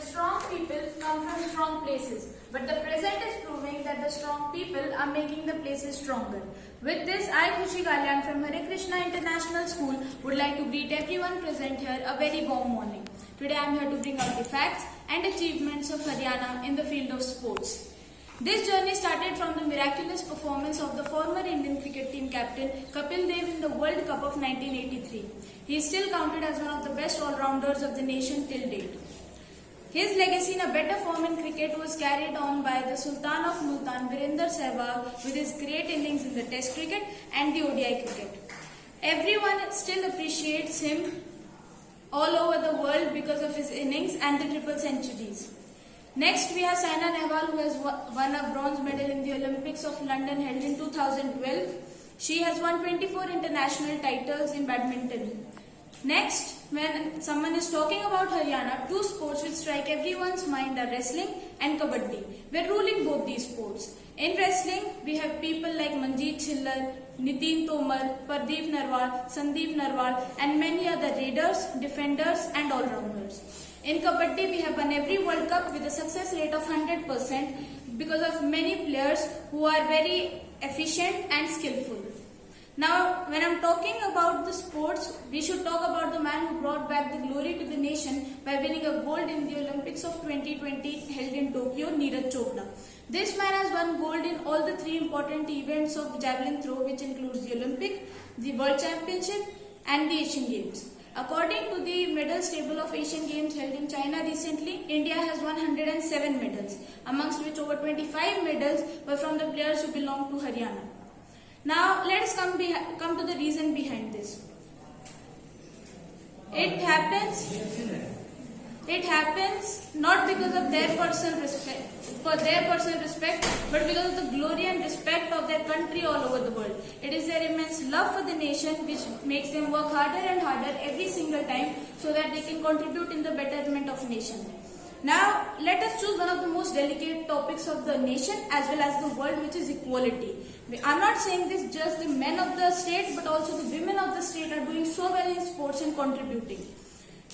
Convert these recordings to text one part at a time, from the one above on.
that strong people come from strong places, but the present is proving that the strong people are making the places stronger. With this, I, Khushi Kalyan from Hare Krishna International School, would like to greet everyone present here a very warm morning. Today I am here to bring out the facts and achievements of Haryana in the field of sports. This journey started from the miraculous performance of the former Indian cricket team captain Kapil Dev in the World Cup of 1983. He is still counted as one of the best all-rounders of the nation till date. His legacy in a better form in cricket was carried on by the Sultan of Multan, Virender Sehwag, with his great innings in the Test cricket and the ODI cricket. Everyone still appreciates him all over the world because of his innings and the triple centuries. Next, we have Saina Nehwal, who has won a bronze medal in the Olympics of London held in 2012. She has won 24 international titles in badminton. Next, when someone is talking about Haryana, two sports which strike everyone's mind are wrestling and kabaddi. We are ruling both these sports. In wrestling, we have people like Manjeet Chillar, Nitin Tomar, Pardeep Narwal, Sandeep Narwal, and many other raiders, defenders, and all-rounders. In kabaddi, we have won every World Cup with a success rate of 100% because of many players who are very efficient and skillful. Now, when I'm talking about the sports, we should talk about the man who brought back the glory to the nation by winning a gold in the Olympics of 2020 held in Tokyo, Neeraj Chopra. This man has won gold in all the three important events of javelin throw, which includes the Olympic, the World Championship, and the Asian Games. According to the medals table of Asian Games held in China recently, India has won 107 medals, amongst which over 25 medals were from the players who belong to Haryana. Now, let us come to the reason behind this. It happens not because of their personal respect, but because of the glory and respect of their country all over the world. It is their immense love for the nation which makes them work harder and harder every single time so that they can contribute in the betterment of nation. Now, let us choose one of the most delicate topics of the nation as well as the world, which is equality. I am not saying this just the men of the state, but also the women of the state are doing so well in sports and contributing.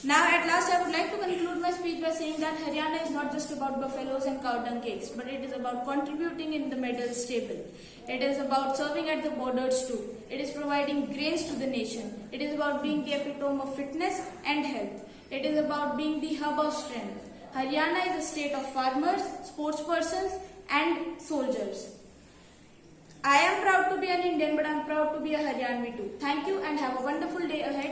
Now, at last, I would like to conclude my speech by saying that Haryana is not just about buffaloes and cow dung cakes, but it is about contributing in the medals table. It is about serving at the borders too. It is providing grains to the nation. It is about being the epitome of fitness and health. It is about being the hub of strength. Haryana is a state of farmers, sportspersons, and soldiers. I am proud to be an Indian, but I am proud to be a Haryanvi too. Thank you and have a wonderful day ahead.